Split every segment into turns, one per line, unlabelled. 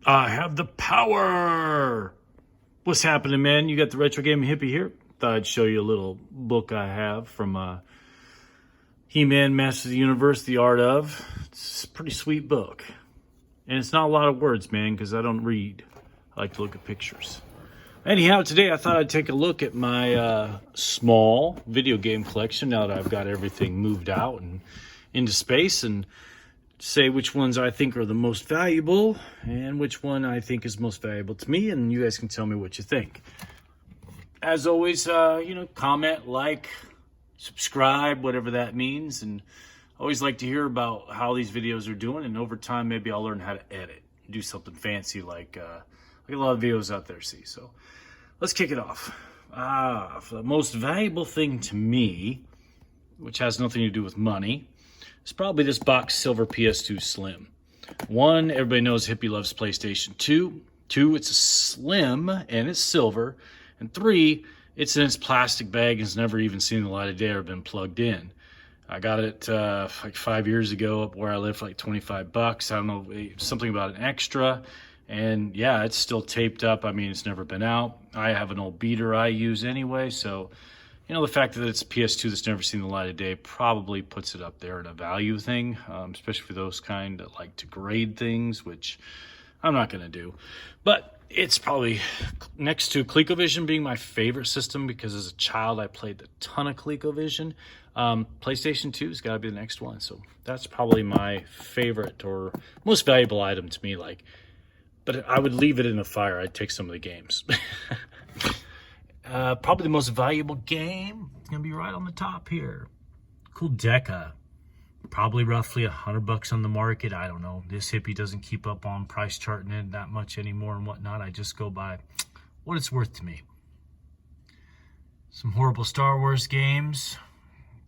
I have the power. What's happening, man? You got the Retro Gaming Hippie here. Thought I'd show you a little book I have from He-Man Masters of the Universe, The Art of. It's a pretty sweet book. And it's not a lot of words, man, because I don't read. I like to look at pictures. Anyhow, today I thought I'd take a look at my small video game collection now that I've got everything moved out and into space, and say which ones I think are the most valuable and which one I think is most valuable to me, and you guys can tell me what you think. As always, comment, like, subscribe, whatever that means, and I always like to hear about how these videos are doing, and over time maybe I'll learn how to edit, do something fancy like a lot of videos out there see. So let's kick it off. For the most valuable thing to me, which has nothing to do with money, it's probably this box silver PS2 Slim. One, everybody knows Hippie loves PlayStation 2. Two, it's a slim and it's silver. And three, it's in its plastic bag and has never even seen the light of day or been plugged in. I got it like 5 years ago up where I live for like $25. I don't know, something about an extra. And yeah, it's still taped up. I mean, it's never been out. I have an old beater I use anyway, so the fact that it's PS2 that's never seen the light of day probably puts it up there in a value thing, especially for those kind that like to grade things, which I'm not going to do. But it's probably next to ColecoVision being my favorite system, because as a child I played a ton of ColecoVision. PlayStation 2 has got to be the next one. So that's probably my favorite or most valuable item to me. But I would leave it in the fire. I'd take some of the games. Probably the most valuable game is going to be right on the top here. Kuldeka. Probably roughly $100 on the market. I don't know. This hippie doesn't keep up on price charting it that much anymore and whatnot. I just go by what it's worth to me. Some horrible Star Wars games.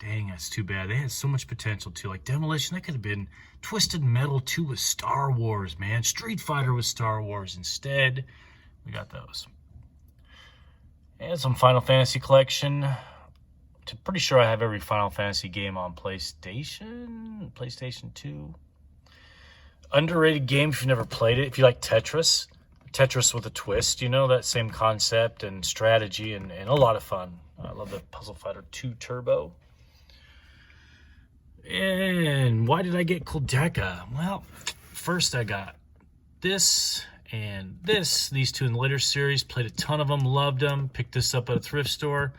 Dang, that's too bad. They had so much potential too. Like Demolition, that could have been Twisted Metal 2 with Star Wars, man. Street Fighter with Star Wars. Instead, we got those. And some Final Fantasy collection. I'm pretty sure I have every Final Fantasy game on PlayStation 2. Underrated game if you've never played it. If you like Tetris with a twist, that same concept and strategy and a lot of fun. I love the Puzzle Fighter 2 Turbo. And why did I get Kuldeka? Well, first I got this and these two in the later series. Played a ton of them, loved them. Picked this up at a thrift store.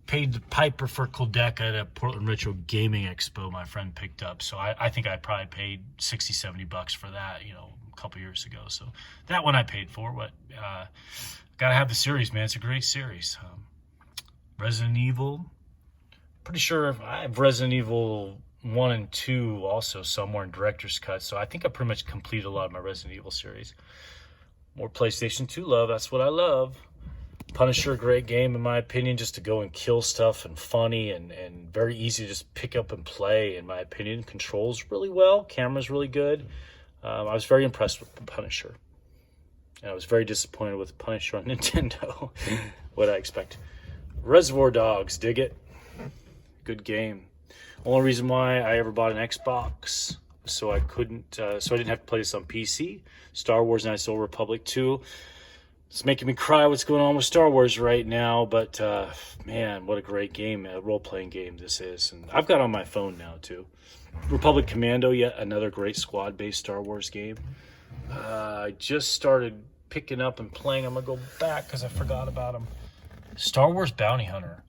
Paid the piper for Kuldeka at a Portland Retro Gaming Expo my friend picked up. So I think I probably paid $60-70 for that, a couple years ago. So that one I paid for. But gotta have the series, man. It's a great series. Resident Evil. Pretty sure I have Resident Evil 1 and 2 also somewhere in Director's Cut. So I think I pretty much completed a lot of my Resident Evil series. More PlayStation 2 love. That's what I love. Punisher, great game in my opinion, just to go and kill stuff and funny and very easy to just pick up and play in my opinion. Controls really well. Camera's really good. I was very impressed with Punisher. And I was very disappointed with Punisher on Nintendo. What I expect. Reservoir Dogs, dig it. Good game. Only reason why I ever bought an Xbox, so I didn't have to play this on PC. Star Wars Knights of the Old Republic 2. It's making me cry what's going on with Star Wars right now, but man, what a great game, a role-playing game this is. And I've got it on my phone now too. Republic Commando, yet another great squad-based Star Wars game. I just started picking up and playing. I'm gonna go back because I forgot about them. Star Wars Bounty Hunter.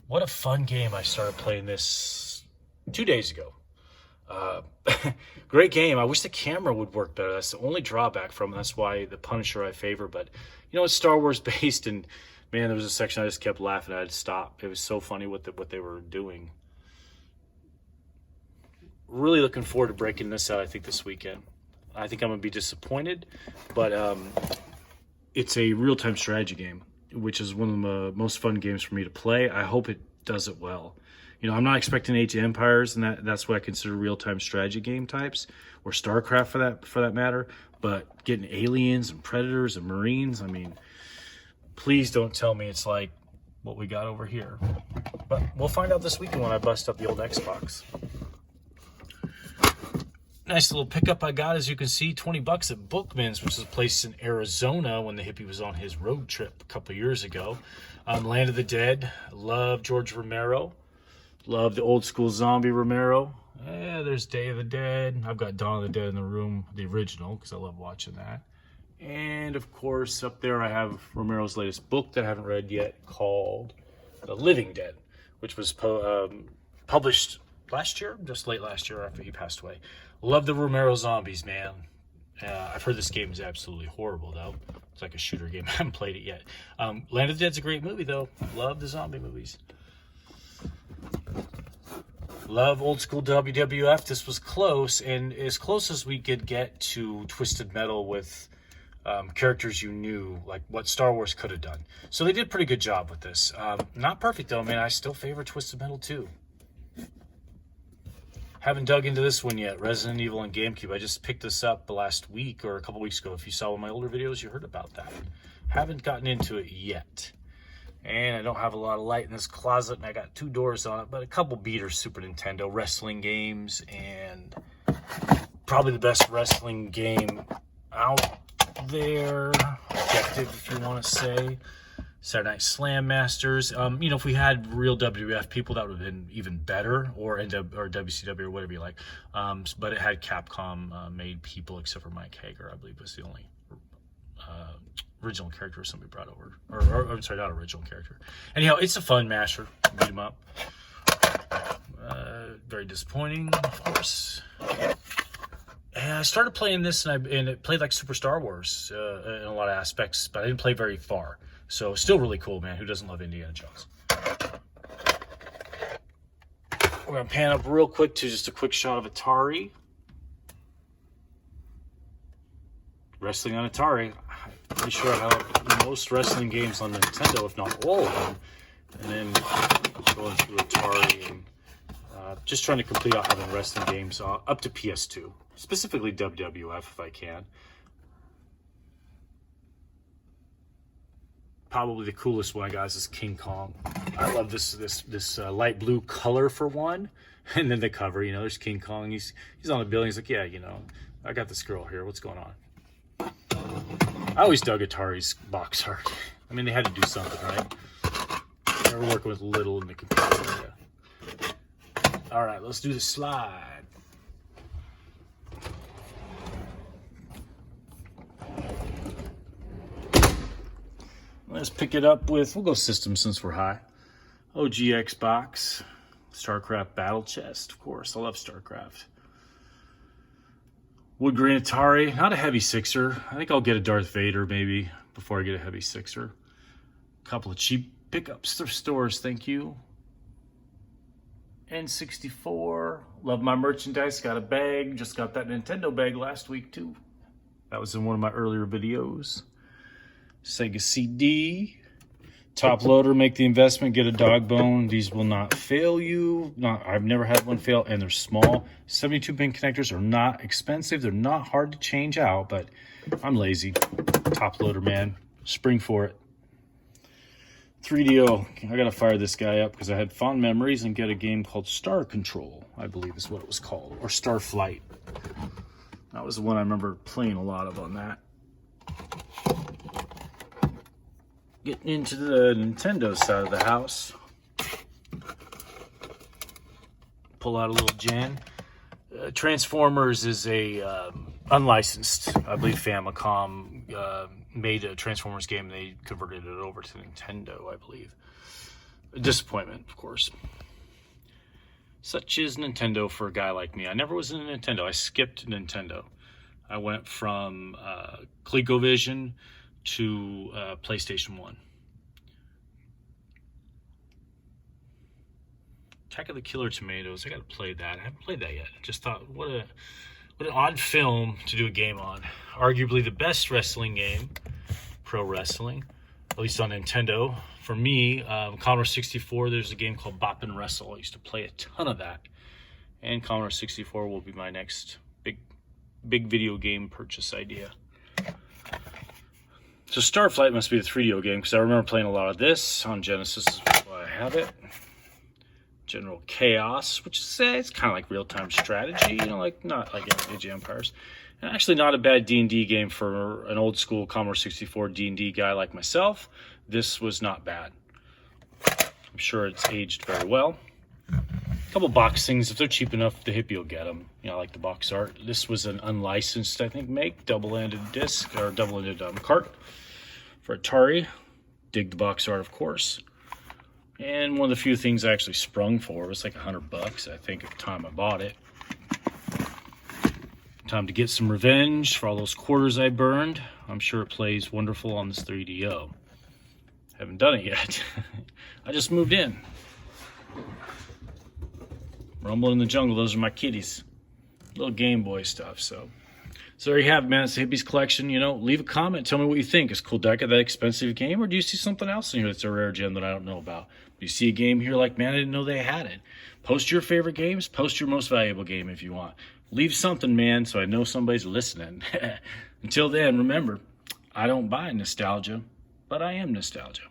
What a fun game. I started playing this 2 days ago. Great game. I wish the camera would work better. That's the only drawback from it. That's why the Punisher I favor. But, it's Star Wars based. And, man, there was a section I just kept laughing. I had to stop. It was so funny what they were doing. Really looking forward to breaking this out, I think, this weekend. I think I'm going to be disappointed. But it's a real-time strategy game, which is one of the most fun games for me to play. I hope it does it well. I'm not expecting Age of Empires, and that's what I consider real-time strategy game types, or StarCraft for that matter. But getting aliens and predators and marines, I mean, please don't tell me it's like what we got over here. But we'll find out this weekend when I bust up the old Xbox. Nice little pickup I got, as you can see, 20 bucks at Bookman's, which was a place in Arizona when the hippie was on his road trip a couple years ago. Land of the Dead. Love George Romero. Love the old school zombie Romero. Yeah, there's Day of the Dead. I've got Dawn of the Dead in the room, the original, because I love watching that. And of course, up there I have Romero's latest book that I haven't read yet, called The Living Dead, which was published last year, just late last year after he passed away. Love the Romero zombies, man. I've heard this game is absolutely horrible, though. It's like a shooter game. I haven't played it yet. Land of the Dead's a great movie, though. Love the zombie movies. Love old school WWF. This was close, and as close as we could get to Twisted Metal with characters you knew, like what Star Wars could have done. So they did a pretty good job with this. Not perfect, though, man. I still favor Twisted Metal 2. Haven't dug into this one yet, Resident Evil on GameCube. I just picked this up last week or a couple weeks ago. If you saw one of my older videos, you heard about that. Haven't gotten into it yet. And I don't have a lot of light in this closet, and I got 2 doors on it, but a couple beater Super Nintendo wrestling games, and probably the best wrestling game out there, objective if you want to say. Saturday Night Slam Masters. You know, if we had real WWF people, that would have been even better, or WCW or whatever you like. But it had Capcom made people, except for Mike Hager, I believe, was the only original character somebody brought over. Or I'm sorry, not original character. Anyhow, it's a fun masher. Beat 'em up. Very disappointing, of course. And I started playing this, and it played like Super Star Wars in a lot of aspects, but I didn't play very far. So still really cool, man. Who doesn't love Indiana Jones? We're going to pan up real quick to just a quick shot of Atari. Wrestling on Atari. I'm pretty sure I have most wrestling games on Nintendo, if not all of them. And then going through Atari and just trying to complete out having wrestling games up to PS2. Specifically WWF if I can. Probably the coolest one, guys, is King Kong. I love this light blue color for one, and then the cover. You know, there's King Kong. He's on the building. He's like, yeah, you know, I got this girl here. What's going on? I always dug Atari's box art. I mean, they had to do something, right? They were working with little in the computer area. All right, let's do the slide. Let's pick it up with, we'll go system since we're high. OG Xbox, StarCraft Battle Chest, of course. I love StarCraft. Wood grain Atari, not a heavy sixer. I think I'll get a Darth Vader maybe before I get a heavy sixer. A couple of cheap pickups, thrift stores, thank you. N64, love my merchandise, got a bag. Just got that Nintendo bag last week too. That was in one of my earlier videos. Sega CD, top loader, make the investment, get a dog bone. These will not fail you. I've never had one fail, and they're small. 72-pin connectors are not expensive. They're not hard to change out, but I'm lazy. Top loader, man. Spring for it. 3DO, I gotta fire this guy up because I had fond memories and get a game called Star Control, I believe is what it was called, or Star Flight. That was the one I remember playing a lot of on that. Getting into the Nintendo side of the house. Pull out a little gen. Transformers is a unlicensed, I believe Famicom made a Transformers game and they converted it over to Nintendo, I believe. A disappointment, of course. Such is Nintendo for a guy like me. I never was in Nintendo. I skipped Nintendo. I went from ColecoVision to PlayStation 1. Attack of the Killer Tomatoes. I gotta play that. I haven't played that yet. I just thought, what an odd film to do a game on. Arguably the best wrestling game, pro wrestling, at least on Nintendo. For me, Commodore 64, there's a game called Bop and Wrestle. I used to play a ton of that. And Commodore 64 will be my next big video game purchase idea. So Starflight must be the 3DO game because I remember playing a lot of this on Genesis. Is why I have it. General Chaos, which is it's kind of like real-time strategy, like not like Age of Empires. And actually not a bad D&D game for an old school Commodore 64 D&D guy like myself. This was not bad. I'm sure it's aged very well. A couple box things, if they're cheap enough, the hippie will get them. I like the box art. This was an unlicensed, I think, make, double-ended disc, or double-ended cart for Atari. Dig the box art, of course. And one of the few things I actually sprung for was like $100, I think, at the time I bought it. Time to get some revenge for all those quarters I burned. I'm sure it plays wonderful on this 3DO. Haven't done it yet. I just moved in. Rumble in the Jungle, those are my kitties. Little Game Boy stuff, so there you have it, man. It's the Hippies collection. Leave a comment. Tell me what you think. Is Kuldeka that expensive game, or do you see something else in here that's a rare gem that I don't know about? Do you see a game here like, man, I didn't know they had it? Post your favorite games. Post your most valuable game if you want. Leave something, man, so I know somebody's listening. Until then, remember, I don't buy nostalgia, but I am nostalgia.